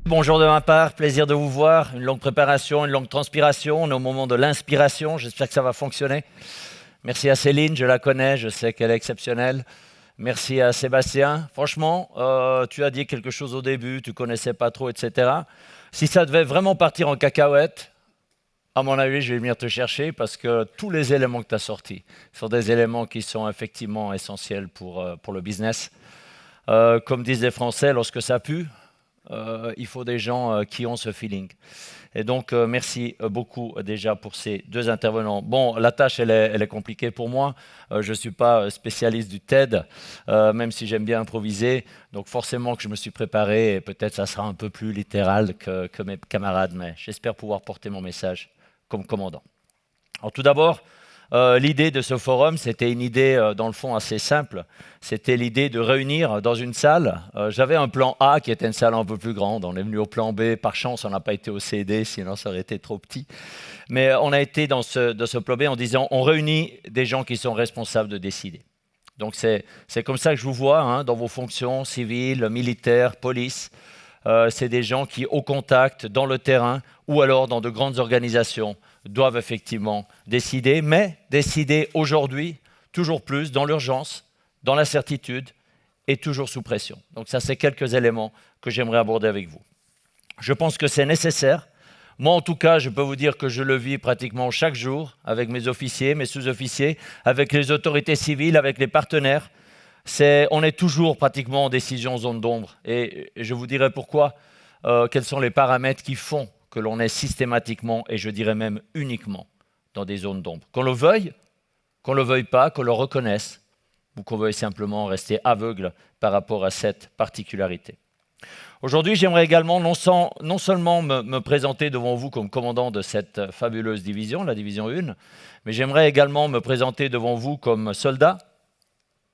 Bonjour de ma part, plaisir de vous voir. Une longue préparation, une longue transpiration. On est au moment de l'inspiration. J'espère que ça va fonctionner. Merci à Céline, je la connais, je sais qu'elle est exceptionnelle. Merci à Sébastien. Franchement, tu as dit quelque chose au début, tu connaissais pas trop, etc. Si ça devait vraiment partir en cacahuète, à mon avis, je vais venir te chercher parce que tous les éléments que tu as sortis sont des éléments qui sont effectivement essentiels pour le business. Comme disent les Français, lorsque ça pue, il faut des gens qui ont ce feeling. Et donc, merci beaucoup déjà pour ces deux intervenants. Bon, la tâche, elle est compliquée pour moi. Je ne suis pas spécialiste du TED, même si j'aime bien improviser. Donc, forcément que je me suis préparé et peut-être ça sera un peu plus littéral que mes camarades, mais j'espère pouvoir porter mon message comme commandant. Alors, tout d'abord, l'idée de ce forum, c'était une idée dans le fond assez simple. C'était l'idée de réunir dans une salle. J'avais un plan A qui était une salle un peu plus grande. On est venu au plan B. Par chance, on n'a pas été au CD, sinon ça aurait été trop petit. Mais on a été dans ce plan B en disant on réunit des gens qui sont responsables de décider. Donc c'est comme ça que je vous vois hein, dans vos fonctions civiles, militaires, police. C'est des gens qui, au contact, dans le terrain ou alors dans de grandes organisations, doivent effectivement décider, mais décider aujourd'hui, toujours plus, dans l'urgence, dans l'incertitude et toujours sous pression. Donc ça, c'est quelques éléments que j'aimerais aborder avec vous. Je pense que c'est nécessaire. Moi, en tout cas, je peux vous dire que je le vis pratiquement chaque jour avec mes officiers, mes sous-officiers, avec les autorités civiles, avec les partenaires. On est toujours pratiquement en décision en zone d'ombre. Et je vous dirai pourquoi, quels sont les paramètres qui font que l'on est systématiquement, et je dirais même uniquement, dans des zones d'ombre. Qu'on le veuille pas, qu'on le reconnaisse, ou qu'on veuille simplement rester aveugle par rapport à cette particularité. Aujourd'hui, j'aimerais également non seulement me présenter devant vous comme commandant de cette fabuleuse division, la division 1, mais j'aimerais également me présenter devant vous comme soldat.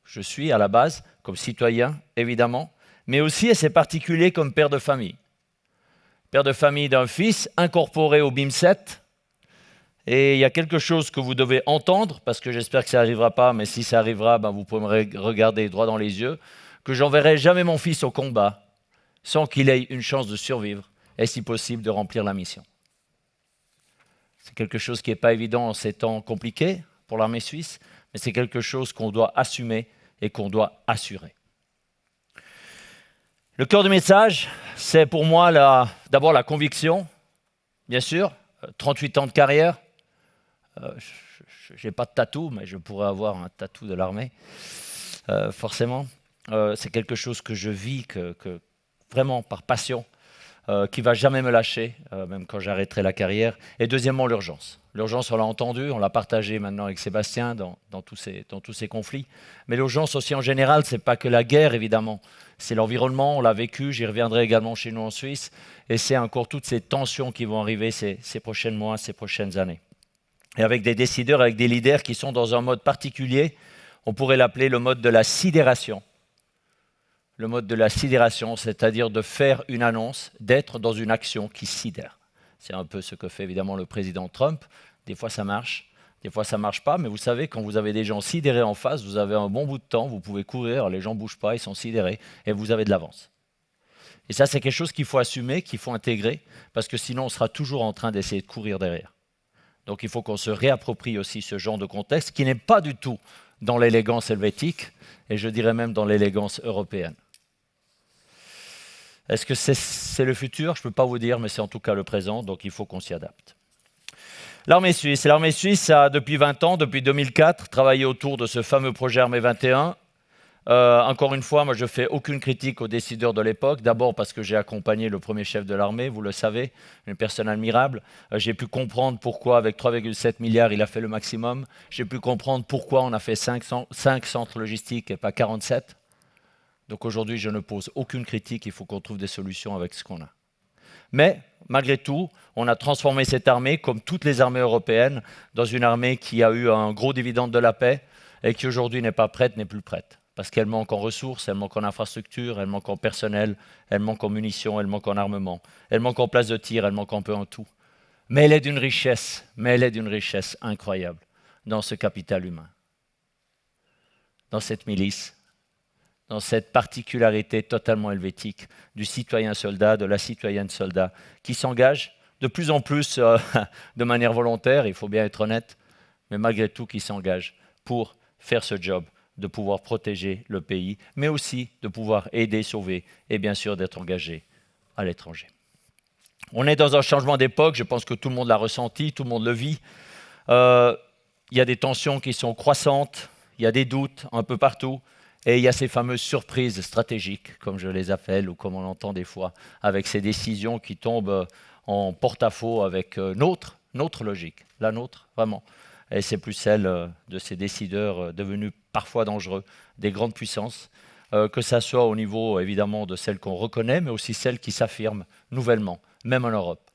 Je suis à la base, comme citoyen, évidemment, mais aussi, et c'est particulier, comme père de famille. Père de famille d'un fils incorporé au BIM7. Et il y a quelque chose que vous devez entendre, parce que j'espère que ça n'arrivera pas, mais si ça arrivera, vous pourrez me regarder droit dans les yeux, que j'enverrai jamais mon fils au combat sans qu'il ait une chance de survivre et si possible de remplir la mission. C'est quelque chose qui n'est pas évident en ces temps compliqués pour l'armée suisse, mais c'est quelque chose qu'on doit assumer et qu'on doit assurer. Le cœur du message, c'est pour moi d'abord la conviction, bien sûr, 38 ans de carrière. Je n'ai pas de tatou, mais je pourrais avoir un tatou de l'armée, forcément. C'est quelque chose que je vis vraiment par passion, qui ne va jamais me lâcher, même quand j'arrêterai la carrière. Et deuxièmement, l'urgence. L'urgence, on l'a entendu, on l'a partagé maintenant avec Sébastien dans tous ces conflits. Mais l'urgence aussi en général, ce n'est pas que la guerre, évidemment. C'est l'environnement, on l'a vécu, j'y reviendrai également chez nous en Suisse. Et c'est encore toutes ces tensions qui vont arriver ces prochains mois, ces prochaines années. Et avec des décideurs, avec des leaders qui sont dans un mode particulier, on pourrait l'appeler le mode de la sidération. Le mode de la sidération, c'est-à-dire de faire une annonce, d'être dans une action qui sidère. C'est un peu ce que fait évidemment le président Trump. Des fois ça marche, des fois ça ne marche pas, mais vous savez, quand vous avez des gens sidérés en face, vous avez un bon bout de temps, vous pouvez courir, les gens ne bougent pas, ils sont sidérés, et vous avez de l'avance. Et ça, c'est quelque chose qu'il faut assumer, qu'il faut intégrer, parce que sinon on sera toujours en train d'essayer de courir derrière. Donc il faut qu'on se réapproprie aussi ce genre de contexte, qui n'est pas du tout dans l'élégance helvétique, et je dirais même dans l'élégance européenne. Est-ce que c'est le futur? Je ne peux pas vous dire, mais c'est en tout cas le présent, donc il faut qu'on s'y adapte. L'armée suisse a depuis 20 ans, depuis 2004, travaillé autour de ce fameux projet Armée 21. Encore une fois, moi je ne fais aucune critique aux décideurs de l'époque, d'abord parce que j'ai accompagné le premier chef de l'armée, vous le savez, une personne admirable. J'ai pu comprendre pourquoi avec 3,7 milliards il a fait le maximum. J'ai pu comprendre pourquoi on a fait 5 centres logistiques et pas 47. Donc aujourd'hui, je ne pose aucune critique, il faut qu'on trouve des solutions avec ce qu'on a. Mais, malgré tout, on a transformé cette armée, comme toutes les armées européennes, dans une armée qui a eu un gros dividende de la paix et qui aujourd'hui n'est pas prête, n'est plus prête. Parce qu'elle manque en ressources, elle manque en infrastructures, elle manque en personnel, elle manque en munitions, elle manque en armement, elle manque en place de tir, elle manque un peu en tout. Mais elle est d'une richesse incroyable dans ce capital humain, dans cette milice, dans cette particularité totalement helvétique du citoyen soldat, de la citoyenne soldat, qui s'engage de plus en plus de manière volontaire, il faut bien être honnête, mais malgré tout qui s'engage pour faire ce job, de pouvoir protéger le pays, mais aussi de pouvoir aider, sauver, et bien sûr d'être engagé à l'étranger. On est dans un changement d'époque, je pense que tout le monde l'a ressenti, tout le monde le vit. Il y a des tensions qui sont croissantes, il y a des doutes un peu partout, et il y a ces fameuses surprises stratégiques, comme je les appelle, ou comme on l'entend des fois, avec ces décisions qui tombent en porte-à-faux avec notre logique, la nôtre, vraiment. Et c'est plus celle de ces décideurs devenus parfois dangereux, des grandes puissances, que ça soit au niveau évidemment de celles qu'on reconnaît, mais aussi celles qui s'affirment nouvellement, même en Europe.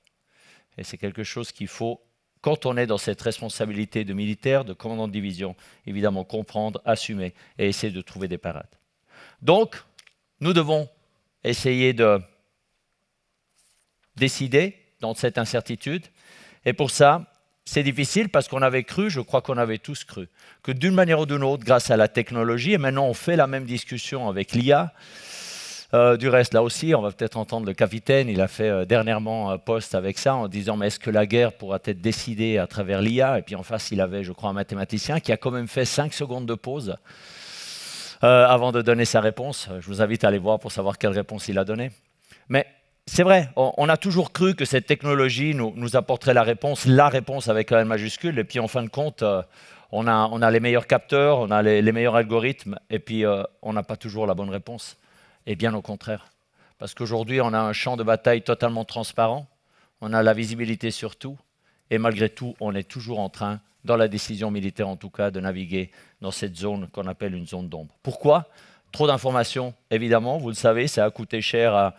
Et c'est quelque chose qu'il faut, quand on est dans cette responsabilité de militaire, de commandant de division, évidemment comprendre, assumer et essayer de trouver des parades. Donc, nous devons essayer de décider dans cette incertitude. Et pour ça, c'est difficile parce qu'on avait cru, je crois qu'on avait tous cru, que d'une manière ou d'une autre, grâce à la technologie, et maintenant on fait la même discussion avec l'IA, du reste, là aussi, on va peut-être entendre le capitaine, il a fait dernièrement un post avec ça en disant « mais est-ce que la guerre pourra être décidée à travers l'IA ?» Et puis en face, il avait, je crois, un mathématicien qui a quand même fait 5 secondes de pause avant de donner sa réponse. Je vous invite à aller voir pour savoir quelle réponse il a donnée. Mais c'est vrai, on a toujours cru que cette technologie nous apporterait la réponse avec un L majuscule, et puis en fin de compte, on a les meilleurs capteurs, on a les meilleurs algorithmes, et puis on n'a pas toujours la bonne réponse. Et bien au contraire, parce qu'aujourd'hui, on a un champ de bataille totalement transparent, on a la visibilité sur tout, et malgré tout, on est toujours en train, dans la décision militaire en tout cas, de naviguer dans cette zone qu'on appelle une zone d'ombre. Pourquoi ? Trop d'informations, évidemment, vous le savez, ça a coûté cher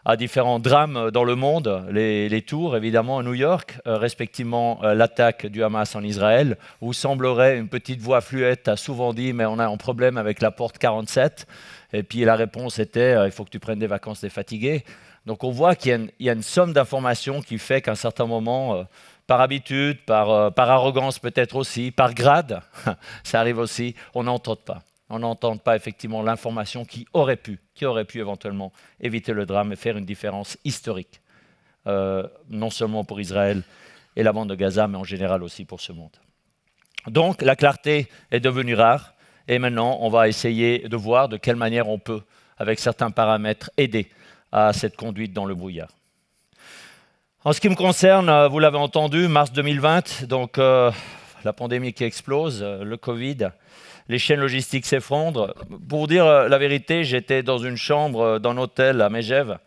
à différents drames dans le monde, les tours évidemment à New York, respectivement l'attaque du Hamas en Israël, où semblerait une petite voix fluette a souvent dit mais on a un problème avec la porte 47, et puis la réponse était il faut que tu prennes des vacances, t'es fatigué. Donc on voit qu'il y a une somme d'informations qui fait qu'à un certain moment, par habitude, par arrogance peut-être aussi, par grade, ça arrive aussi, on n'entend pas. On n'entend pas effectivement l'information qui aurait pu éventuellement éviter le drame et faire une différence historique, non seulement pour Israël et la bande de Gaza, mais en général aussi pour ce monde. Donc la clarté est devenue rare, et maintenant on va essayer de voir de quelle manière on peut, avec certains paramètres, aider à cette conduite dans le brouillard. En ce qui me concerne, vous l'avez entendu, mars 2020, donc la pandémie qui explose, le Covid, les chaînes logistiques s'effondrent. Pour vous dire la vérité, j'étais dans une chambre d'un hôtel à Megève,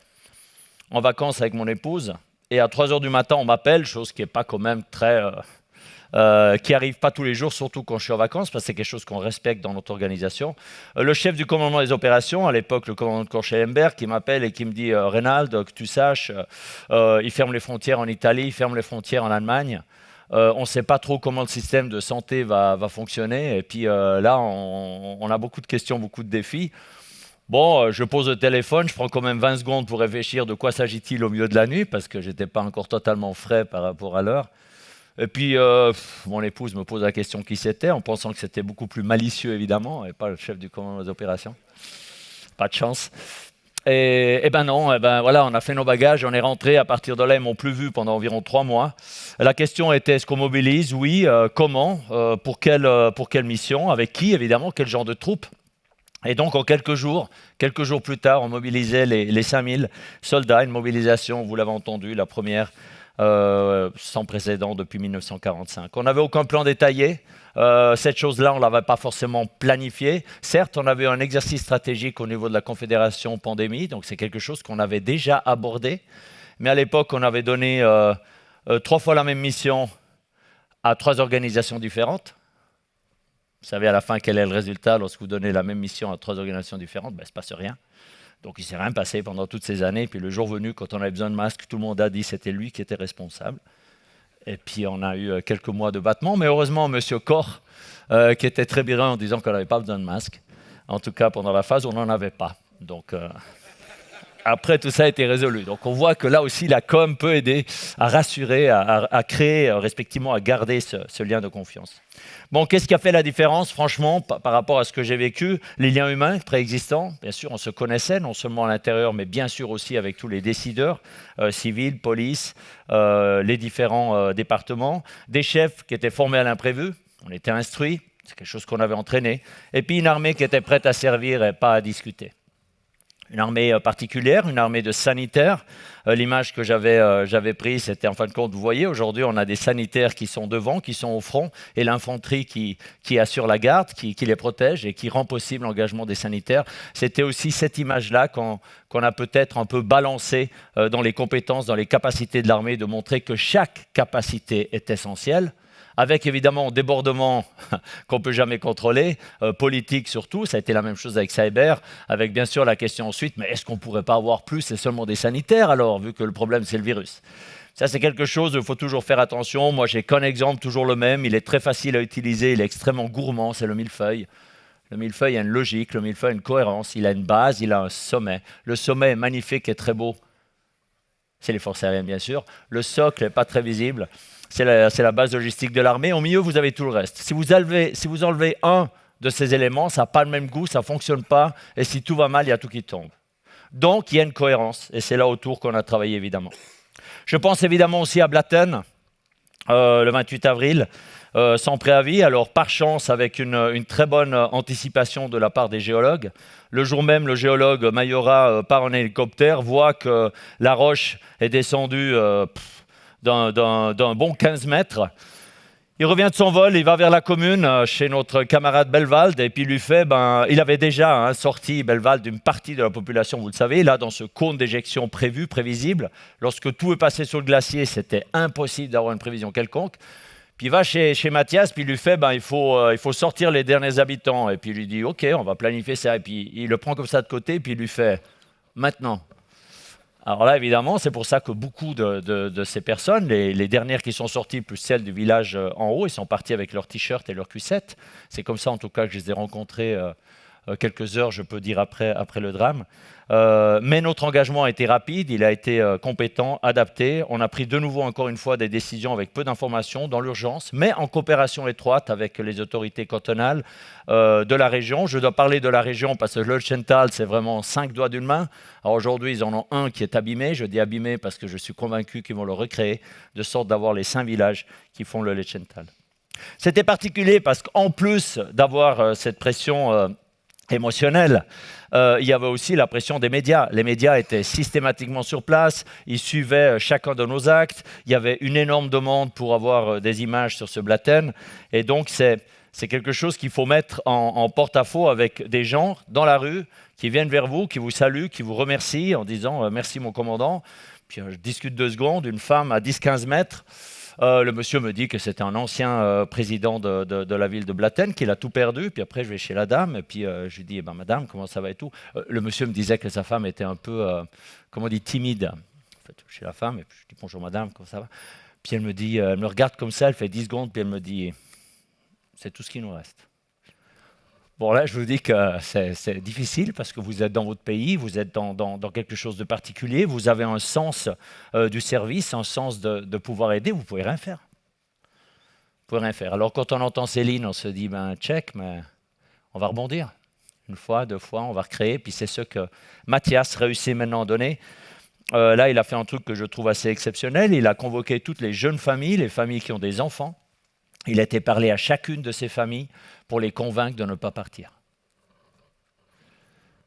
en vacances avec mon épouse, et à 3h du matin, on m'appelle, chose qui n'est pas quand même très... qui n'arrive pas tous les jours, surtout quand je suis en vacances, parce que c'est quelque chose qu'on respecte dans notre organisation. Le chef du commandement des opérations, à l'époque le commandant de corps Schellenberg, qui m'appelle et qui me dit « Reynald, que tu saches, ils ferment les frontières en Italie, ils ferment les frontières en Allemagne. On ne sait pas trop comment le système de santé va fonctionner. Et puis là, on a beaucoup de questions, beaucoup de défis. Bon, je pose le téléphone, je prends quand même 20 secondes pour réfléchir de quoi s'agit-il au milieu de la nuit, parce que je n'étais pas encore totalement frais par rapport à l'heure. Et puis, mon épouse me pose la question qui c'était, en pensant que c'était beaucoup plus malicieux, évidemment, et pas le chef du commandement des opérations. Pas de chance. Et ben non, voilà, on a fait nos bagages, on est rentré. À partir de là, ils m'ont plus vu pendant environ 3 mois. La question était, est-ce qu'on mobilise? Oui. Comment? Pour quelle mission? Avec qui, évidemment? Quel genre de troupes? Et donc, en quelques jours plus tard, on mobilisait les 5000 soldats. Une mobilisation, vous l'avez entendu, la première sans précédent depuis 1945. On n'avait aucun plan détaillé. Cette chose-là, on ne l'avait pas forcément planifiée. Certes, on avait un exercice stratégique au niveau de la Confédération Pandémie, donc c'est quelque chose qu'on avait déjà abordé. Mais à l'époque, on avait donné 3 fois la même mission à 3 organisations différentes. Vous savez à la fin quel est le résultat lorsque vous donnez la même mission à 3 organisations différentes? Il ne se passe rien. Donc il ne s'est rien passé pendant toutes ces années. Puis le jour venu, quand on avait besoin de masques, tout le monde a dit que c'était lui qui était responsable. Et puis on a eu quelques mois de battement. Mais heureusement, M. Koch, qui était très brillant en disant qu'on n'avait pas besoin de masques, en tout cas pendant la phase où on n'en avait pas. Donc Après, tout ça a été résolu. Donc, on voit que là aussi, la com peut aider à rassurer, à créer, respectivement, à garder ce lien de confiance. Bon, qu'est-ce qui a fait la différence, franchement, par rapport à ce que j'ai vécu? Les liens humains préexistants. Bien sûr, on se connaissait, non seulement à l'intérieur, mais bien sûr aussi avec tous les décideurs, civils, police, les différents départements. Des chefs qui étaient formés à l'imprévu. On était instruits. C'est quelque chose qu'on avait entraîné. Et puis, une armée qui était prête à servir et pas à discuter. Une armée particulière, une armée de sanitaires. L'image que j'avais prise, c'était en fin de compte, vous voyez, aujourd'hui, on a des sanitaires qui sont devant, qui sont au front, et l'infanterie qui assure la garde, qui les protège et qui rend possible l'engagement des sanitaires. C'était aussi cette image-là qu'on a peut-être un peu balancée dans les compétences, dans les capacités de l'armée, de montrer que chaque capacité est essentielle. Avec évidemment un débordement qu'on ne peut jamais contrôler, politique surtout, ça a été la même chose avec cyber, avec bien sûr la question ensuite, mais est-ce qu'on ne pourrait pas avoir plus et seulement des sanitaires alors, vu que le problème c'est le virus? Ça c'est quelque chose, il faut toujours faire attention. Moi j'ai qu'un exemple, toujours le même, il est très facile à utiliser, il est extrêmement gourmand, c'est le millefeuille. Le millefeuille a une logique, le millefeuille a une cohérence, il a une base, il a un sommet. Le sommet est magnifique et très beau, c'est les forces aériennes bien sûr. Le socle n'est pas très visible. C'est la base logistique de l'armée. Au milieu, vous avez tout le reste. Si vous enlevez un de ces éléments, ça n'a pas le même goût, ça ne fonctionne pas. Et si tout va mal, il y a tout qui tombe. Donc, il y a une cohérence. Et c'est là autour qu'on a travaillé, évidemment. Je pense évidemment aussi à Blatten, le 28 avril, sans préavis. Alors, par chance, avec une très bonne anticipation de la part des géologues. Le jour même, le géologue Mayora part en hélicoptère, voit que la roche est descendue... d'un bon 15 mètres. Il revient de son vol, il va vers la commune, chez notre camarade Belwald, et puis il lui fait, il avait déjà sorti Belwald d'une partie de la population, vous le savez, là dans ce cône d'éjection prévu, prévisible. Lorsque tout est passé sur le glacier, c'était impossible d'avoir une prévision quelconque. Puis il va chez Mathias, puis il lui fait, il faut sortir les derniers habitants. Et puis il lui dit, OK, on va planifier ça. Et puis il le prend comme ça de côté, puis il lui fait, maintenant. Alors là, évidemment, c'est pour ça que beaucoup de ces personnes, les dernières qui sont sorties, plus celles du village en haut, ils sont partis avec leurs t-shirts et leurs cuissettes. C'est comme ça, en tout cas, que je les ai rencontrés quelques heures, je peux dire, après le drame. Mais notre engagement a été rapide, il a été compétent, adapté. On a pris de nouveau, encore une fois, des décisions avec peu d'informations, dans l'urgence, mais en coopération étroite avec les autorités cantonales de la région. Je dois parler de la région parce que le Leuchtsental, c'est vraiment 5 doigts d'une main. Alors aujourd'hui, ils en ont un qui est abîmé. Je dis abîmé parce que je suis convaincu qu'ils vont le recréer, de sorte d'avoir les 5 villages qui font le Leuchtsental. C'était particulier parce qu'en plus d'avoir cette pression émotionnelle, il y avait aussi la pression des médias. Les médias étaient systématiquement sur place, ils suivaient chacun de nos actes, il y avait une énorme demande pour avoir des images sur ce Blatten, et donc c'est quelque chose qu'il faut mettre en porte-à-faux avec des gens dans la rue qui viennent vers vous, qui vous saluent, qui vous remercient en disant « Merci mon commandant ». Puis je discute 2 secondes, une femme à 10-15 mètres, le monsieur me dit que c'était un ancien président de la ville de Blatten, qu'il a tout perdu. Puis après, je vais chez la dame, et puis je lui dis madame, comment ça va et tout. Le monsieur me disait que sa femme était un peu, comment on dit, timide. En fait, chez la femme, et puis je dis bonjour madame, comment ça va. Puis elle me dit, elle me regarde comme ça, elle fait 10 secondes, puis elle me dit, c'est tout ce qui nous reste. Bon, là, je vous dis que c'est difficile parce que vous êtes dans votre pays, vous êtes dans quelque chose de particulier, vous avez un sens du service, un sens de pouvoir aider, vous ne pouvez rien faire. Vous pouvez rien faire. Alors, quand on entend Céline, on se dit, check, mais on va rebondir. 1 fois, 2 fois, on va recréer. Puis c'est ce que Mathias réussit maintenant à donner. Là, il a fait un truc que je trouve assez exceptionnel. Il a convoqué toutes les jeunes familles, les familles qui ont des enfants. Il a été parlé à chacune de ces familles pour les convaincre de ne pas partir.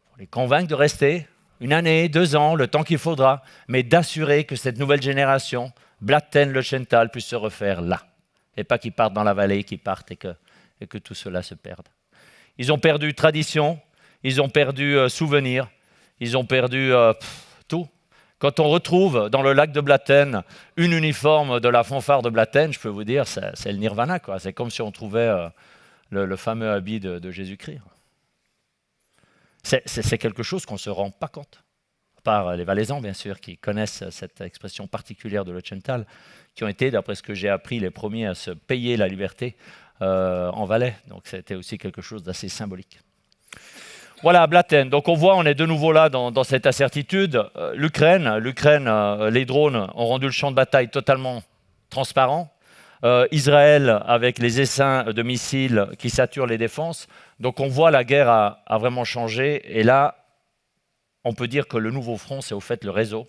Pour les convaincre de rester 1 année, 2 ans, le temps qu'il faudra, mais d'assurer que cette nouvelle génération, Blatten, Leuchtsental, puisse se refaire là. Et pas qu'ils partent dans la vallée, qu'ils partent et que tout cela se perde. Ils ont perdu tradition, ils ont perdu souvenir, ils ont perdu tout. Quand on retrouve dans le lac de Blatten une uniforme de la fanfare de Blatten, je peux vous dire, c'est le nirvana, quoi. C'est comme si on trouvait le fameux habit de Jésus-Christ. C'est quelque chose qu'on ne se rend pas compte. À part les Valaisans, bien sûr, qui connaissent cette expression particulière de Leuchtsental, qui ont été, d'après ce que j'ai appris, les premiers à se payer la liberté en Valais. Donc c'était aussi quelque chose d'assez symbolique. Voilà, Blatten. Donc on voit, on est de nouveau là dans cette incertitude. L'Ukraine, les drones ont rendu le champ de bataille totalement transparent. Israël avec les essaims de missiles qui saturent les défenses. Donc on voit la guerre a vraiment changé. Et là, on peut dire que le nouveau front, c'est au fait le réseau.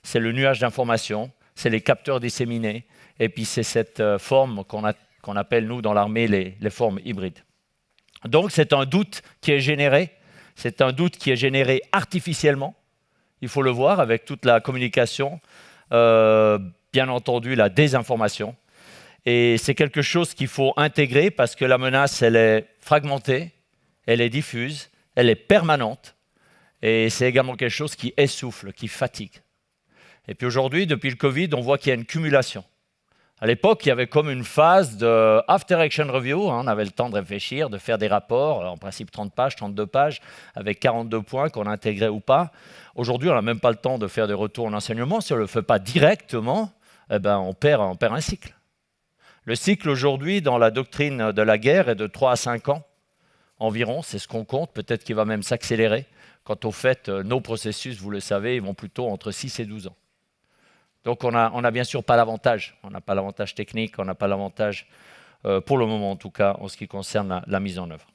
C'est le nuage d'informations, c'est les capteurs disséminés. Et puis c'est cette forme qu'on appelle, nous, dans l'armée, les formes hybrides. Donc c'est un doute qui est généré. C'est un doute qui est généré artificiellement. Il faut le voir avec toute la communication, bien entendu la désinformation. Et c'est quelque chose qu'il faut intégrer parce que la menace, elle est fragmentée, elle est diffuse, elle est permanente. Et c'est également quelque chose qui essouffle, qui fatigue. Et puis aujourd'hui, depuis le Covid, on voit qu'il y a une cumulation. À l'époque, il y avait comme une phase de after action review. On avait le temps de réfléchir, de faire des rapports, en principe 30 pages, 32 pages, avec 42 points qu'on intégrait ou pas. Aujourd'hui, on n'a même pas le temps de faire des retours en enseignement. Si on ne le fait pas directement, eh ben, on perd un cycle. Le cycle aujourd'hui, dans la doctrine de la guerre, est de 3 à 5 ans environ. C'est ce qu'on compte. Peut-être qu'il va même s'accélérer. Quant au fait, nos processus, vous le savez, ils vont plutôt entre 6 et 12 ans. Donc on n'a bien sûr pas l'avantage. On n'a pas l'avantage technique, on n'a pas l'avantage, pour le moment en tout cas, en ce qui concerne la mise en œuvre.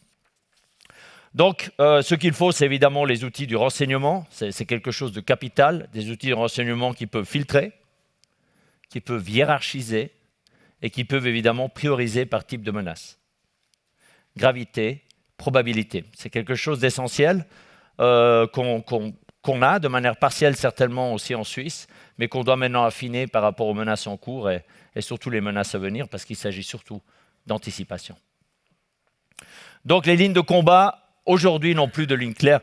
Donc ce qu'il faut, c'est évidemment les outils du renseignement. C'est quelque chose de capital, des outils de renseignement qui peuvent filtrer, qui peuvent hiérarchiser et qui peuvent évidemment prioriser par type de menace. Gravité, probabilité. C'est quelque chose d'essentiel qu'on a de manière partielle certainement aussi en Suisse, mais qu'on doit maintenant affiner par rapport aux menaces en cours et surtout les menaces à venir, parce qu'il s'agit surtout d'anticipation. Donc les lignes de combat, aujourd'hui, n'ont plus de ligne claire.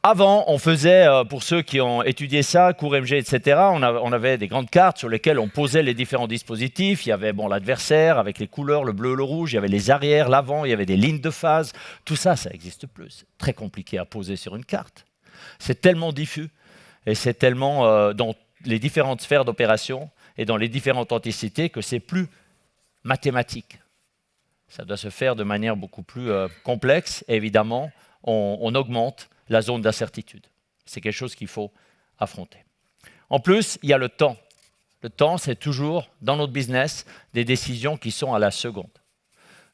Avant, on faisait, pour ceux qui ont étudié ça, cours MG, etc., on avait des grandes cartes sur lesquelles on posait les différents dispositifs. Il y avait l'adversaire avec les couleurs, le bleu, le rouge, il y avait les arrières, l'avant, il y avait des lignes de phase. Tout ça, ça n'existe plus. C'est très compliqué à poser sur une carte. C'est tellement diffus et c'est tellement dans les différentes sphères d'opération et dans les différentes entités que c'est plus mathématique. Ça doit se faire de manière beaucoup plus complexe et évidemment, on augmente la zone d'incertitude. C'est quelque chose qu'il faut affronter. En plus, il y a le temps. Le temps, c'est toujours, dans notre business, des décisions qui sont à la seconde.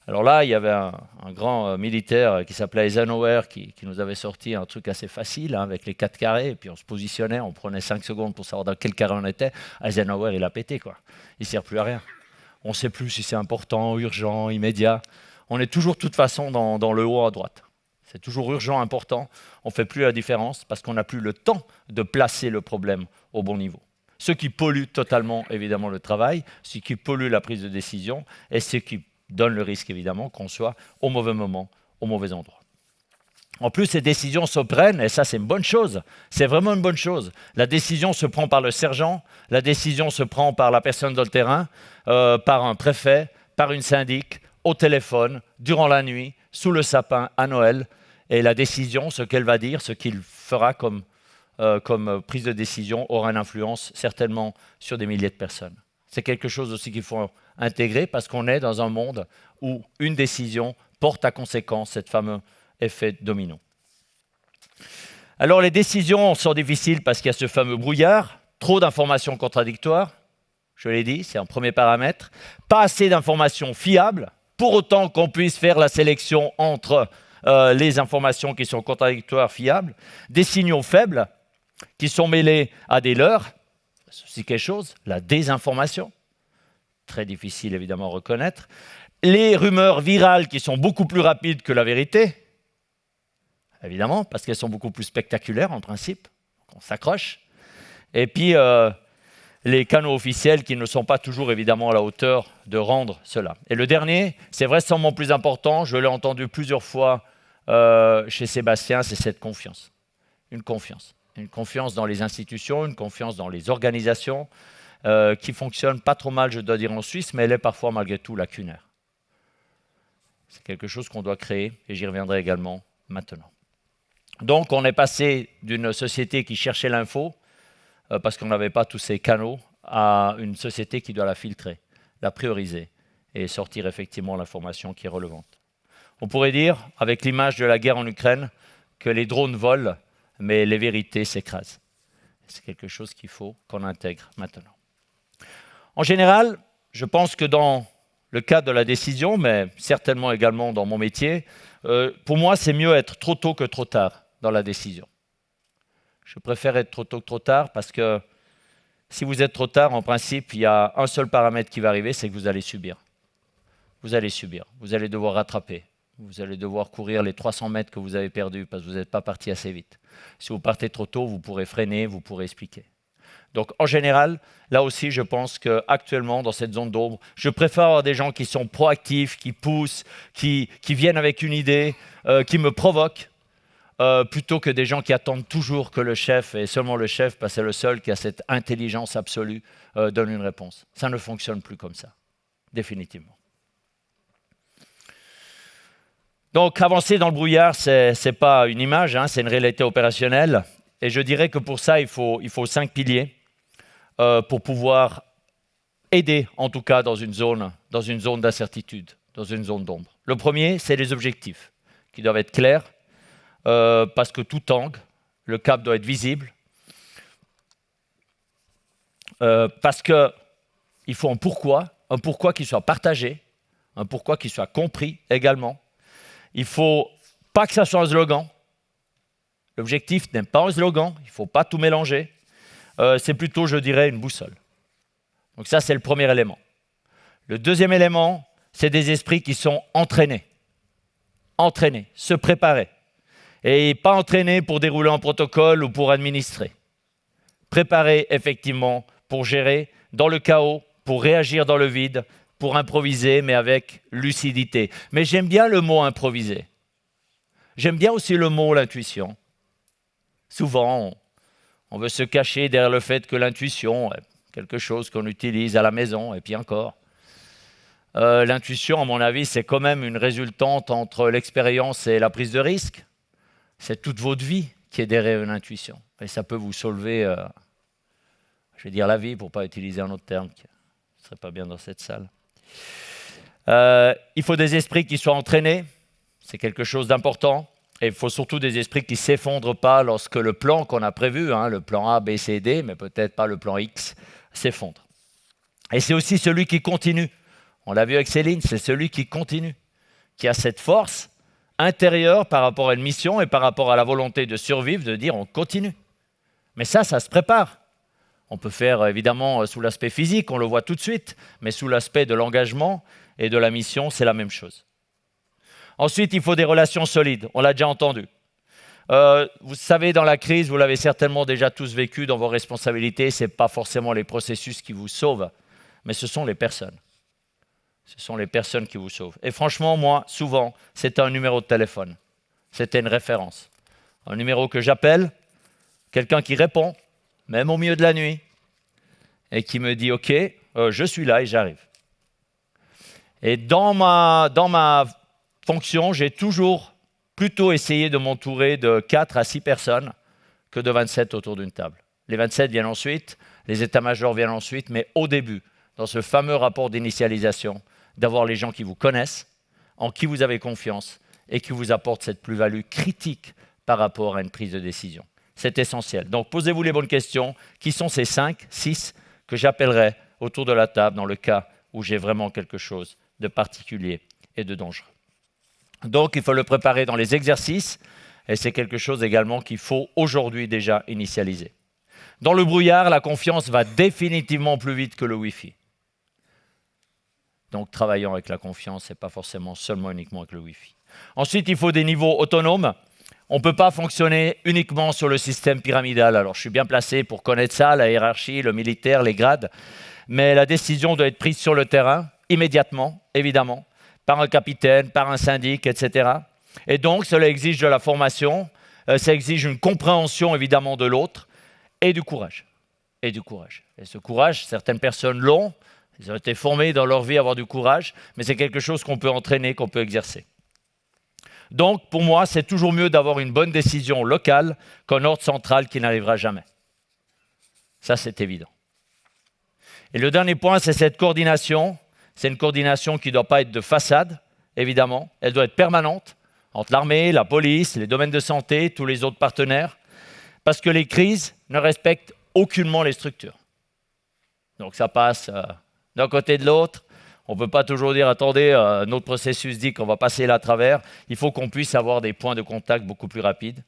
Alors là, il y avait un grand militaire qui s'appelait Eisenhower qui nous avait sorti un truc assez facile, avec les 4 carrés, et puis on se positionnait, on prenait 5 secondes pour savoir dans quel carré on était. Eisenhower, il a pété, quoi. Il ne sert plus à rien. On ne sait plus si c'est important, urgent, immédiat. On est toujours, de toute façon, dans le haut à droite. C'est toujours urgent, important. On ne fait plus la différence parce qu'on n'a plus le temps de placer le problème au bon niveau. Ce qui pollue totalement, évidemment, le travail, ce qui pollue la prise de décision et ce qui donne le risque, évidemment, qu'on soit au mauvais moment, au mauvais endroit. En plus, ces décisions se prennent, et ça, c'est une bonne chose. C'est vraiment une bonne chose. La décision se prend par le sergent, la décision se prend par la personne dans le terrain, par un préfet, par une syndic, au téléphone, durant la nuit, sous le sapin, à Noël. Et la décision, ce qu'elle va dire, ce qu'il fera comme prise de décision, aura une influence certainement sur des milliers de personnes. C'est quelque chose aussi qu'il faut intégrer parce qu'on est dans un monde où une décision porte à conséquence cet fameux effet domino. Alors les décisions sont difficiles parce qu'il y a ce fameux brouillard, trop d'informations contradictoires, je l'ai dit, c'est un premier paramètre, pas assez d'informations fiables, pour autant qu'on puisse faire la sélection entre les informations qui sont contradictoires, fiables, des signaux faibles qui sont mêlés à des leurres, c'est aussi quelque chose, la désinformation, très difficile évidemment à reconnaître, les rumeurs virales qui sont beaucoup plus rapides que la vérité, évidemment, parce qu'elles sont beaucoup plus spectaculaires en principe, on s'accroche, et puis les canaux officiels qui ne sont pas toujours évidemment à la hauteur de rendre cela. Et le dernier, c'est vraisemblablement plus important, je l'ai entendu plusieurs fois chez Sébastien, c'est cette confiance. Une confiance dans les institutions, une confiance dans les organisations, qui fonctionne pas trop mal, je dois dire, en Suisse, mais elle est parfois malgré tout lacunaire. C'est quelque chose qu'on doit créer, et j'y reviendrai également maintenant. Donc, on est passé d'une société qui cherchait l'info, parce qu'on n'avait pas tous ces canaux, à une société qui doit la filtrer, la prioriser, et sortir effectivement l'information qui est relevante. On pourrait dire, avec l'image de la guerre en Ukraine, que les drones volent, mais les vérités s'écrasent. C'est quelque chose qu'il faut qu'on intègre maintenant. En général, je pense que dans le cadre de la décision, mais certainement également dans mon métier, pour moi, c'est mieux être trop tôt que trop tard dans la décision. Je préfère être trop tôt que trop tard parce que si vous êtes trop tard, en principe, il y a un seul paramètre qui va arriver, c'est que vous allez subir. Vous allez subir, vous allez devoir rattraper. Vous allez devoir courir les 300 mètres que vous avez perdus parce que vous n'êtes pas parti assez vite. Si vous partez trop tôt, vous pourrez freiner, vous pourrez expliquer. Donc en général, là aussi, je pense qu'actuellement, dans cette zone d'ombre, je préfère avoir des gens qui sont proactifs, qui poussent, qui viennent avec une idée, qui me provoquent, plutôt que des gens qui attendent toujours que le chef, et seulement le chef, parce que c'est le seul qui a cette intelligence absolue, donne une réponse. Ça ne fonctionne plus comme ça, définitivement. Donc avancer dans le brouillard, ce n'est pas une image, hein, c'est une réalité opérationnelle. Et je dirais que pour ça, il faut 5 piliers pour pouvoir aider, en tout cas dans une zone d'incertitude, dans une zone d'ombre. Le premier, c'est les objectifs, qui doivent être clairs, parce que tout tangue, le cap doit être visible, parce qu'il faut un pourquoi qui soit partagé, un pourquoi qui soit compris également. Il ne faut pas que ça soit un slogan. L'objectif n'est pas un slogan, il ne faut pas tout mélanger. C'est plutôt, je dirais, une boussole. Donc ça, c'est le premier élément. Le deuxième élément, c'est des esprits qui sont entraînés. Entraînés, se préparer. Et pas entraînés pour dérouler un protocole ou pour administrer. Préparés, effectivement, pour gérer dans le chaos, pour réagir dans le vide, pour improviser, mais avec lucidité. Mais j'aime bien le mot improviser. J'aime bien aussi le mot l'intuition. Souvent, on veut se cacher derrière le fait que l'intuition est quelque chose qu'on utilise à la maison, et puis encore. L'intuition, à mon avis, c'est quand même une résultante entre l'expérience et la prise de risque. C'est toute votre vie qui est derrière une intuition. Et ça peut vous sauver, je vais dire la vie, pour ne pas utiliser un autre terme qui ne serait pas bien dans cette salle. Il faut des esprits qui soient entraînés, c'est quelque chose d'important. Et il faut surtout des esprits qui ne s'effondrent pas lorsque le plan qu'on a prévu, le plan A, B, C, D, mais peut-être pas le plan X, s'effondre. Et c'est aussi celui qui continue. On l'a vu avec Céline, c'est celui qui continue, qui a cette force intérieure par rapport à une mission et par rapport à la volonté de survivre, de dire on continue. Mais ça se prépare. On peut faire évidemment sous l'aspect physique, on le voit tout de suite, mais sous l'aspect de l'engagement et de la mission, c'est la même chose. Ensuite, il faut des relations solides, on l'a déjà entendu. Vous savez, dans la crise, vous l'avez certainement déjà tous vécu dans vos responsabilités, ce n'est pas forcément les processus qui vous sauvent, mais ce sont les personnes. Ce sont les personnes qui vous sauvent. Et franchement, moi, souvent, c'était un numéro de téléphone. C'était une référence. Un numéro que j'appelle, quelqu'un qui répond, même au milieu de la nuit, et qui me dit « Ok, je suis là et j'arrive ». Et dans ma fonction, j'ai toujours plutôt essayé de m'entourer de 4 à 6 personnes que de 27 autour d'une table. Les 27 viennent ensuite, les états-majors viennent ensuite, mais au début, dans ce fameux rapport d'initialisation, d'avoir les gens qui vous connaissent, en qui vous avez confiance et qui vous apportent cette plus-value critique par rapport à une prise de décision. C'est essentiel. Donc, posez-vous les bonnes questions. Qui sont ces 5, 6 que j'appellerai autour de la table dans le cas où j'ai vraiment quelque chose de particulier et de dangereux? Donc, il faut le préparer dans les exercices et c'est quelque chose également qu'il faut aujourd'hui déjà initialiser. Dans le brouillard, la confiance va définitivement plus vite que le Wi-Fi. Donc, travaillons avec la confiance et pas forcément seulement uniquement avec le Wi-Fi. Ensuite, il faut des niveaux autonomes. On ne peut pas fonctionner uniquement sur le système pyramidal. Alors, je suis bien placé pour connaître ça, la hiérarchie, le militaire, les grades. Mais la décision doit être prise sur le terrain, immédiatement, évidemment, par un capitaine, par un syndic, etc. Et donc, cela exige de la formation, ça exige une compréhension, évidemment, de l'autre, et du courage. Et du courage. Et ce courage, certaines personnes l'ont. Ils ont été formés dans leur vie à avoir du courage, mais c'est quelque chose qu'on peut entraîner, qu'on peut exercer. Donc, pour moi, c'est toujours mieux d'avoir une bonne décision locale qu'un ordre central qui n'arrivera jamais. Ça, c'est évident. Et le dernier point, c'est cette coordination. C'est une coordination qui ne doit pas être de façade, évidemment. Elle doit être permanente. entre l'armée, la police, les domaines de santé, tous les autres partenaires, parce que les crises ne respectent aucunement les structures. Donc ça passe d'un côté et de l'autre. On ne peut pas toujours dire, attendez, notre processus dit qu'on va passer là à travers. Il faut qu'on puisse avoir des points de contact beaucoup plus rapides.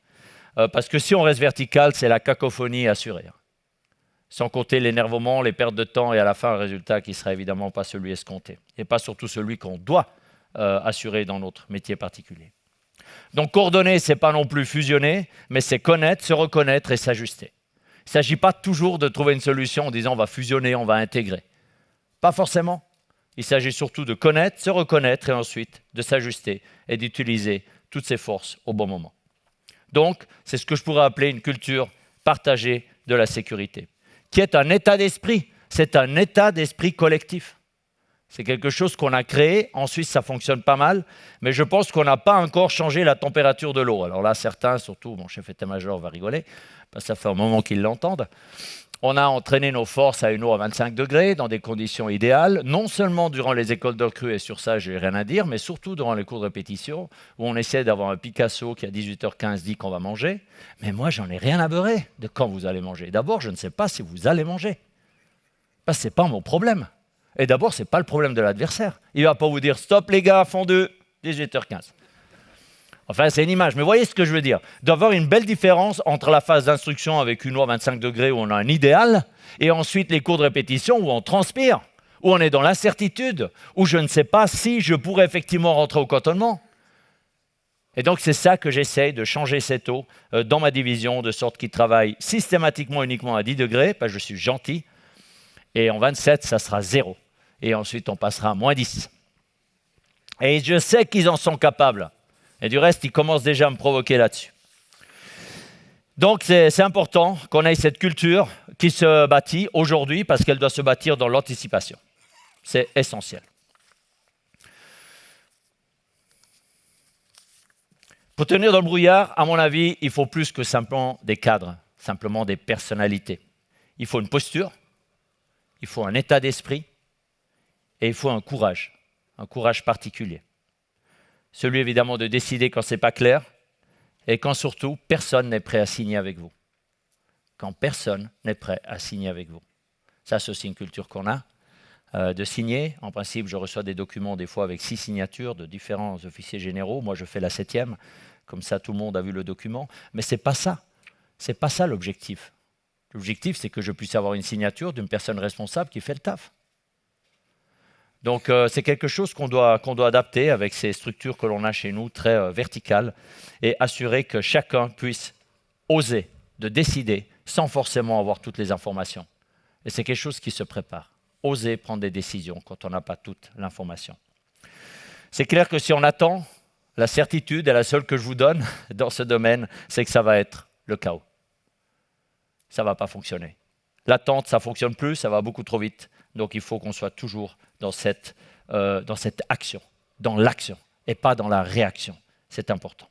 Parce que si on reste vertical, c'est la cacophonie assurée. Sans compter l'énervement, les pertes de temps et à la fin, un résultat qui ne sera évidemment pas celui escompté. Et pas surtout celui qu'on doit assurer dans notre métier particulier. Donc coordonner, ce n'est pas non plus fusionner, mais c'est connaître, se reconnaître et s'ajuster. Il ne s'agit pas toujours de trouver une solution en disant on va fusionner, on va intégrer. Pas forcément. Il s'agit surtout de connaître, se reconnaître et ensuite de s'ajuster et d'utiliser toutes ses forces au bon moment. Donc, c'est ce que je pourrais appeler une culture partagée de la sécurité, qui est un état d'esprit. C'est un état d'esprit collectif. C'est quelque chose qu'on a créé. En Suisse, ça fonctionne pas mal, mais je pense qu'on n'a pas encore changé la température de l'eau. Alors là, certains, surtout mon chef état-major, va rigoler, parce que ça fait un moment qu'ils l'entendent. On a entraîné nos forces à une eau à 25 degrés, dans des conditions idéales, non seulement durant les écoles de recrues, et sur ça, je n'ai rien à dire, mais surtout durant les cours de répétition, où on essaie d'avoir un Picasso qui à 18h15 dit qu'on va manger. Mais moi, j'en ai rien à beurrer de quand vous allez manger. D'abord, je ne sais pas si vous allez manger. Parce que ce n'est pas mon problème. Et d'abord, ce n'est pas le problème de l'adversaire. Il ne va pas vous dire « Stop les gars, fond 2, 18h15 ». Enfin, c'est une image, mais voyez ce que je veux dire. D'avoir une belle différence entre la phase d'instruction avec une eau à 25 degrés où on a un idéal, et ensuite les cours de répétition où on transpire, où on est dans l'incertitude, où je ne sais pas si je pourrais effectivement rentrer au cantonnement. Et donc, c'est ça que j'essaye de changer cette eau dans ma division, de sorte qu'il travaille systématiquement uniquement à 10 degrés, parce que je suis gentil, et en 27, ça sera 0. Et ensuite, on passera à moins 10. Et je sais qu'ils en sont capables. Et du reste, ils commencent déjà à me provoquer là-dessus. Donc, c'est important qu'on ait cette culture qui se bâtit aujourd'hui parce qu'elle doit se bâtir dans l'anticipation. C'est essentiel. Pour tenir dans le brouillard, à mon avis, il faut plus que simplement des cadres, simplement des personnalités. Il faut une posture, il faut un état d'esprit et il faut un courage particulier. Celui évidemment de décider quand ce n'est pas clair et quand surtout personne n'est prêt à signer avec vous. Quand personne n'est prêt à signer avec vous. Ça, c'est aussi une culture qu'on a, de signer. En principe, je reçois des documents des fois avec 6 signatures de différents officiers généraux. Moi, je fais la 7e, comme ça tout le monde a vu le document. Mais ce n'est pas ça. Ce n'est pas ça l'objectif. L'objectif, c'est que je puisse avoir une signature d'une personne responsable qui fait le taf. Donc, c'est quelque chose qu'on doit adapter avec ces structures que l'on a chez nous, très verticales, et assurer que chacun puisse oser de décider sans forcément avoir toutes les informations. Et c'est quelque chose qui se prépare. Oser prendre des décisions quand on n'a pas toute l'information. C'est clair que si on attend, la certitude, et la seule que je vous donne dans ce domaine, c'est que ça va être le chaos. Ça ne va pas fonctionner. L'attente, ça ne fonctionne plus, ça va beaucoup trop vite. Donc, il faut qu'on soit toujours dans cette action, dans l'action, et pas dans la réaction. C'est important.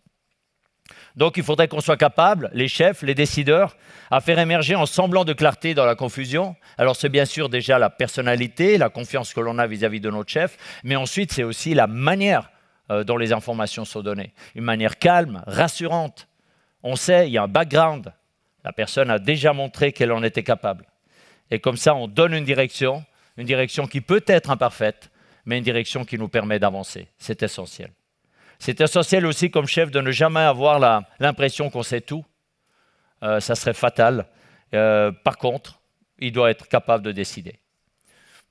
Donc, il faudrait qu'on soit capable, les chefs, les décideurs, à faire émerger un semblant de clarté dans la confusion. Alors, c'est bien sûr déjà la personnalité, la confiance que l'on a vis-à-vis de notre chef, mais ensuite, c'est aussi la manière dont les informations sont données. Une manière calme, rassurante. On sait, il y a un background. La personne a déjà montré qu'elle en était capable. Et comme ça, on donne une direction qui peut être imparfaite, mais une direction qui nous permet d'avancer. C'est essentiel. C'est essentiel aussi comme chef de ne jamais avoir l'impression qu'on sait tout. Ça serait fatal. Par contre, il doit être capable de décider.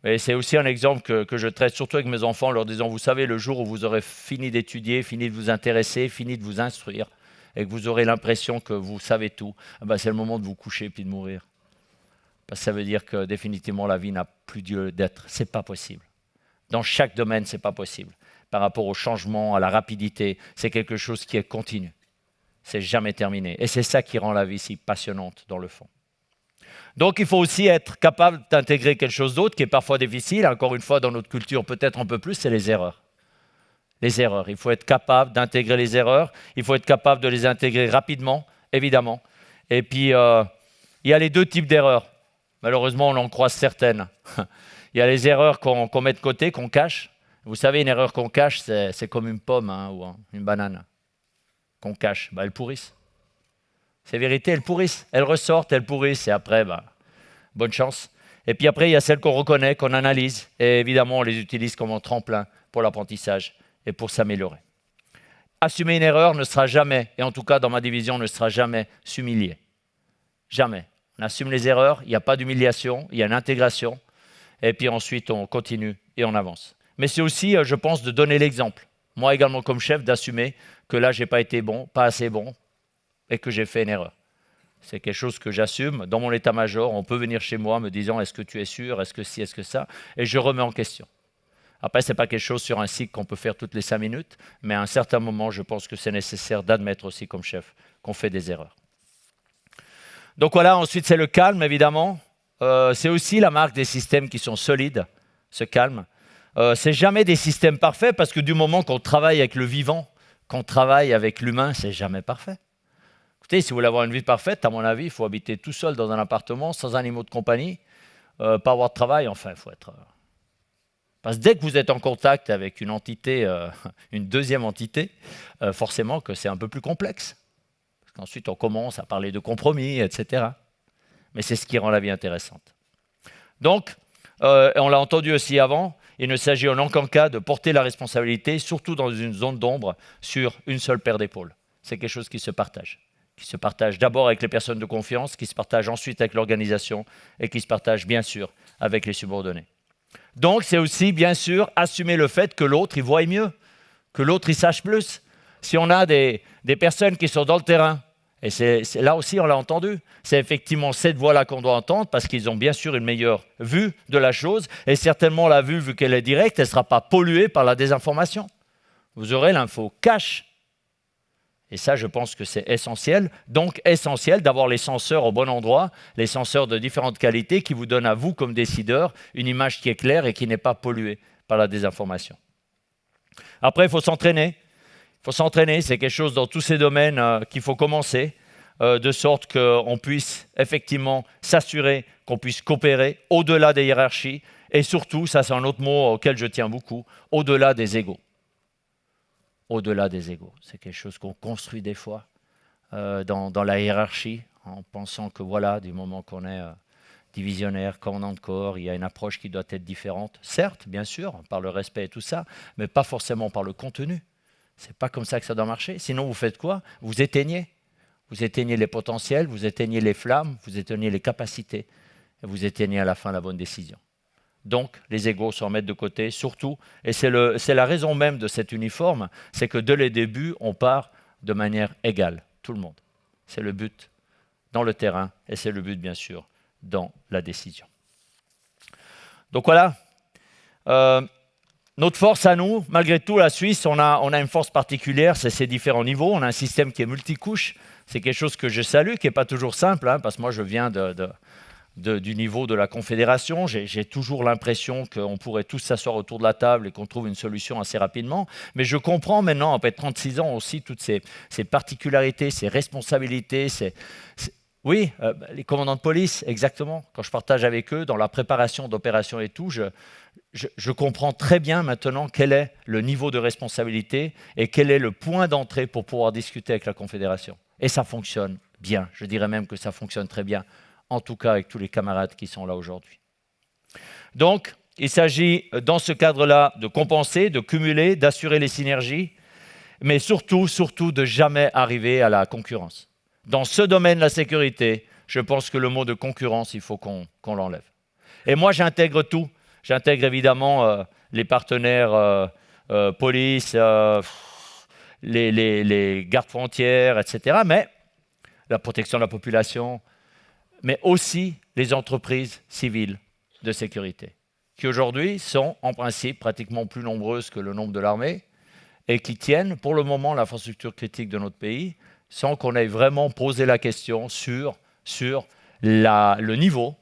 Et c'est aussi un exemple que je traite surtout avec mes enfants en leur disant, vous savez, le jour où vous aurez fini d'étudier, fini de vous intéresser, fini de vous instruire, et que vous aurez l'impression que vous savez tout, c'est le moment de vous coucher puis de mourir. Parce que ça veut dire que définitivement la vie n'a plus lieu d'être. Ce n'est pas possible. Dans chaque domaine, ce n'est pas possible. Par rapport au changement, à la rapidité, c'est quelque chose qui est continu. C'est jamais terminé. Et c'est ça qui rend la vie si passionnante dans le fond. Donc il faut aussi être capable d'intégrer quelque chose d'autre qui est parfois difficile. Encore une fois, dans notre culture, peut-être un peu plus, c'est les erreurs. Les erreurs. Il faut être capable d'intégrer les erreurs. Il faut être capable de les intégrer rapidement, évidemment. Et puis, il y a les deux types d'erreurs. Malheureusement, on en croise certaines. Il y a les erreurs qu'on met de côté, qu'on cache. Vous savez, une erreur qu'on cache, c'est comme une pomme ou une banane. qu'on cache, elles pourrissent. C'est vérité, elles pourrissent. Elles ressortent, elles pourrissent, et après, bonne chance. Et puis après, il y a celles qu'on reconnaît, qu'on analyse, et évidemment, on les utilise comme un tremplin pour l'apprentissage et pour s'améliorer. Assumer une erreur ne sera jamais, et en tout cas dans ma division, ne sera jamais s'humilier. Jamais. On assume les erreurs, il n'y a pas d'humiliation, il y a une intégration, et puis ensuite on continue et on avance. Mais c'est aussi, je pense, de donner l'exemple. Moi également comme chef, d'assumer que là, je n'ai pas été bon, pas assez bon, et que j'ai fait une erreur. C'est quelque chose que j'assume. Dans mon état-major, on peut venir chez moi me disant « Est-ce que tu es sûr? Est-ce que ci? Est-ce que ça ?» Et je remets en question. Après, ce n'est pas quelque chose sur un cycle qu'on peut faire toutes les 5 minutes, mais à un certain moment, je pense que c'est nécessaire d'admettre aussi comme chef qu'on fait des erreurs. Donc voilà, ensuite c'est le calme, évidemment. C'est aussi la marque des systèmes qui sont solides, ce calme. C'est jamais des systèmes parfaits, parce que du moment qu'on travaille avec le vivant, qu'on travaille avec l'humain, c'est jamais parfait. Écoutez, si vous voulez avoir une vie parfaite, à mon avis, il faut habiter tout seul dans un appartement, sans animaux de compagnie, pas avoir de travail, enfin, il faut être... Parce que dès que vous êtes en contact avec une entité, une deuxième entité, forcément que c'est un peu plus complexe. Parce qu'ensuite, on commence à parler de compromis, etc. Mais c'est ce qui rend la vie intéressante. Donc, on l'a entendu aussi avant, il ne s'agit en aucun cas de porter la responsabilité, surtout dans une zone d'ombre, sur une seule paire d'épaules. C'est quelque chose qui se partage. Qui se partage d'abord avec les personnes de confiance, qui se partage ensuite avec l'organisation et qui se partage bien sûr avec les subordonnés. Donc c'est aussi bien sûr assumer le fait que l'autre il voie mieux, que l'autre il sache plus. Si on a des personnes qui sont dans le terrain, et là aussi on l'a entendu, c'est effectivement cette voix-là qu'on doit entendre parce qu'ils ont bien sûr une meilleure vue de la chose et certainement la vue, vu qu'elle est directe, elle ne sera pas polluée par la désinformation. Vous aurez l'info cash. Et ça, je pense que c'est essentiel. Donc, essentiel d'avoir les senseurs au bon endroit, les senseurs de différentes qualités qui vous donnent à vous, comme décideur, une image qui est claire et qui n'est pas polluée par la désinformation. Après, il faut s'entraîner. Il faut s'entraîner, c'est quelque chose dans tous ces domaines qu'il faut commencer, de sorte qu'on puisse effectivement s'assurer qu'on puisse coopérer au-delà des hiérarchies et surtout, ça c'est un autre mot auquel je tiens beaucoup, au-delà des égos. Au-delà des égos. C'est quelque chose qu'on construit des fois dans la hiérarchie, en pensant que voilà, du moment qu'on est divisionnaire, commandant de corps, il y a une approche qui doit être différente. Certes, bien sûr, par le respect et tout ça, mais pas forcément par le contenu. C'est pas comme ça que ça doit marcher. Sinon, vous faites quoi? Vous éteignez. Vous éteignez les potentiels, vous éteignez les flammes, vous éteignez les capacités, et vous éteignez à la fin la bonne décision. Donc, les égos sont à mettre de côté, surtout, et c'est la raison même de cet uniforme, c'est que dès le début, on part de manière égale, tout le monde. C'est le but dans le terrain, et c'est le but, bien sûr, dans la décision. Donc voilà, notre force à nous, malgré tout, la Suisse, on a une force particulière, c'est ces différents niveaux, on a un système qui est multicouche, c'est quelque chose que je salue, qui n'est pas toujours simple, parce que moi je viens du niveau de la Confédération. J'ai toujours l'impression qu'on pourrait tous s'asseoir autour de la table et qu'on trouve une solution assez rapidement. Mais je comprends maintenant, après 36 ans aussi, toutes ces particularités, ces responsabilités. Oui, les commandants de police, exactement. Quand je partage avec eux dans la préparation d'opérations et tout, je comprends très bien maintenant quel est le niveau de responsabilité et quel est le point d'entrée pour pouvoir discuter avec la Confédération. Et ça fonctionne bien. Je dirais même que ça fonctionne très bien. En tout cas avec tous les camarades qui sont là aujourd'hui. Donc, il s'agit dans ce cadre-là de compenser, de cumuler, d'assurer les synergies, mais surtout de jamais arriver à la concurrence. Dans ce domaine de la sécurité, je pense que le mot de concurrence, il faut qu'on l'enlève. Et moi, j'intègre tout. J'intègre évidemment les partenaires police, les gardes frontières, etc., mais la protection de la population, mais aussi les entreprises civiles de sécurité, qui aujourd'hui sont en principe pratiquement plus nombreuses que le nombre de l'armée et qui tiennent pour le moment l'infrastructure critique de notre pays sans qu'on ait vraiment posé la question sur le niveau,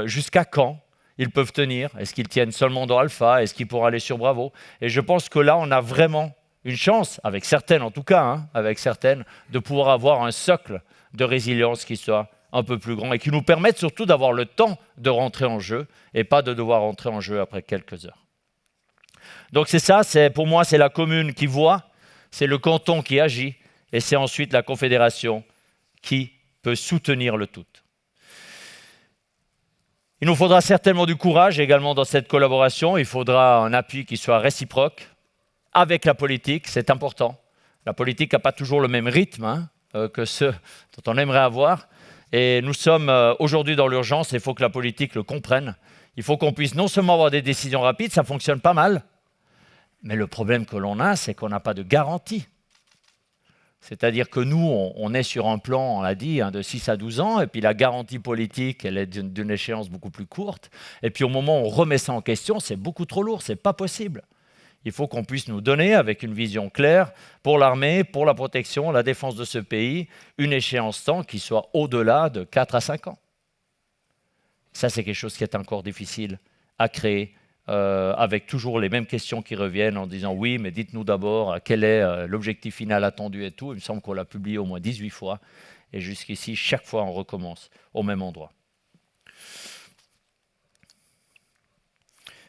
jusqu'à quand ils peuvent tenir, est-ce qu'ils tiennent seulement dans Alpha, est-ce qu'ils pourront aller sur Bravo. Et je pense que là, on a vraiment une chance, avec certaines en tout cas, de pouvoir avoir un socle de résilience qui soit un peu plus grand et qui nous permettent surtout d'avoir le temps de rentrer en jeu et pas de devoir rentrer en jeu après quelques heures. Donc c'est ça, pour moi, c'est la commune qui voit, c'est le canton qui agit et c'est ensuite la Confédération qui peut soutenir le tout. Il nous faudra certainement du courage également dans cette collaboration. Il faudra un appui qui soit réciproque avec la politique, c'est important. La politique n'a pas toujours le même rythme que ceux dont on aimerait avoir. Et nous sommes aujourd'hui dans l'urgence et il faut que la politique le comprenne. Il faut qu'on puisse non seulement avoir des décisions rapides, ça fonctionne pas mal, mais le problème que l'on a, c'est qu'on n'a pas de garantie. C'est-à-dire que nous, on est sur un plan, on l'a dit, de 6 à 12 ans, et puis la garantie politique, elle est d'une échéance beaucoup plus courte. Et puis au moment où on remet ça en question, c'est beaucoup trop lourd, c'est pas possible. Il faut qu'on puisse nous donner, avec une vision claire, pour l'armée, pour la protection, la défense de ce pays, une échéance temps qui soit au-delà de 4 à 5 ans. Ça, c'est quelque chose qui est encore difficile à créer, avec toujours les mêmes questions qui reviennent en disant « oui, mais dites-nous d'abord quel est l'objectif final attendu et tout ». Il me semble qu'on l'a publié au moins 18 fois, et jusqu'ici, chaque fois, on recommence au même endroit.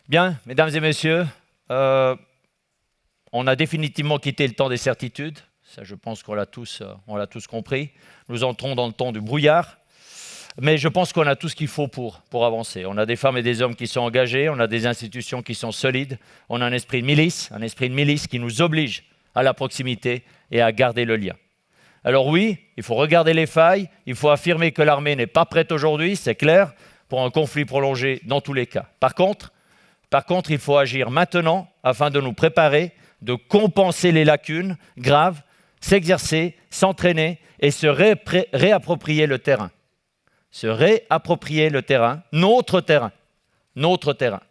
Bien, mesdames et messieurs, on a définitivement quitté le temps des certitudes. Ça, je pense qu'on l'a tous compris. Nous entrons dans le temps du brouillard. Mais je pense qu'on a tout ce qu'il faut pour avancer. On a des femmes et des hommes qui sont engagés, on a des institutions qui sont solides, on a un esprit de milice qui nous oblige à la proximité et à garder le lien. Alors oui, il faut regarder les failles, il faut affirmer que l'armée n'est pas prête aujourd'hui, c'est clair, pour un conflit prolongé dans tous les cas. Par contre, il faut agir maintenant afin de nous préparer, de compenser les lacunes graves, s'exercer, s'entraîner et se réapproprier le terrain. Notre terrain.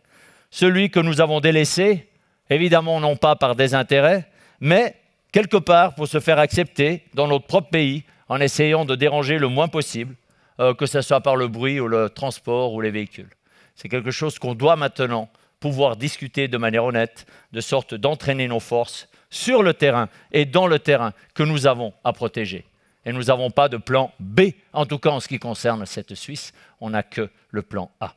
Celui que nous avons délaissé, évidemment non pas par désintérêt, mais quelque part pour se faire accepter dans notre propre pays en essayant de déranger le moins possible, que ce soit par le bruit ou le transport ou les véhicules. C'est quelque chose qu'on doit maintenant pouvoir discuter de manière honnête, de sorte d'entraîner nos forces sur le terrain et dans le terrain que nous avons à protéger. Et nous n'avons pas de plan B, en tout cas en ce qui concerne cette Suisse, on n'a que le plan A.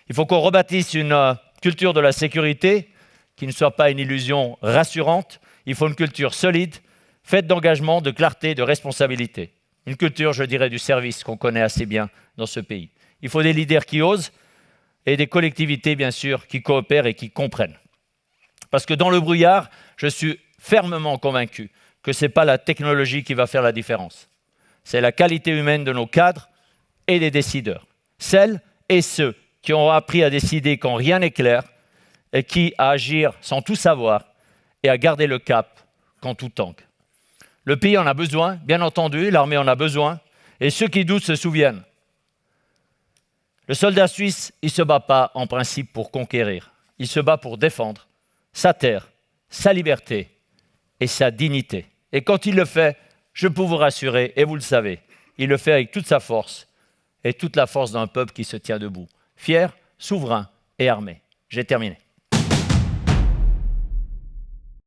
Il faut qu'on rebâtisse une culture de la sécurité qui ne soit pas une illusion rassurante. Il faut une culture solide, faite d'engagement, de clarté, de responsabilité. Une culture, je dirais, du service qu'on connaît assez bien dans ce pays. Il faut des leaders qui osent et des collectivités, bien sûr, qui coopèrent et qui comprennent. Parce que dans le brouillard, je suis fermement convaincu que ce n'est pas la technologie qui va faire la différence. C'est la qualité humaine de nos cadres et des décideurs. Celles et ceux qui ont appris à décider quand rien n'est clair et qui à agir sans tout savoir et à garder le cap quand tout tangue. Le pays en a besoin, bien entendu, l'armée en a besoin, et ceux qui doutent se souviennent. Le soldat suisse, il ne se bat pas en principe pour conquérir, il se bat pour défendre sa terre, sa liberté et sa dignité. Et quand il le fait, je peux vous rassurer, et vous le savez, il le fait avec toute sa force et toute la force d'un peuple qui se tient debout, fier, souverain et armé. J'ai terminé.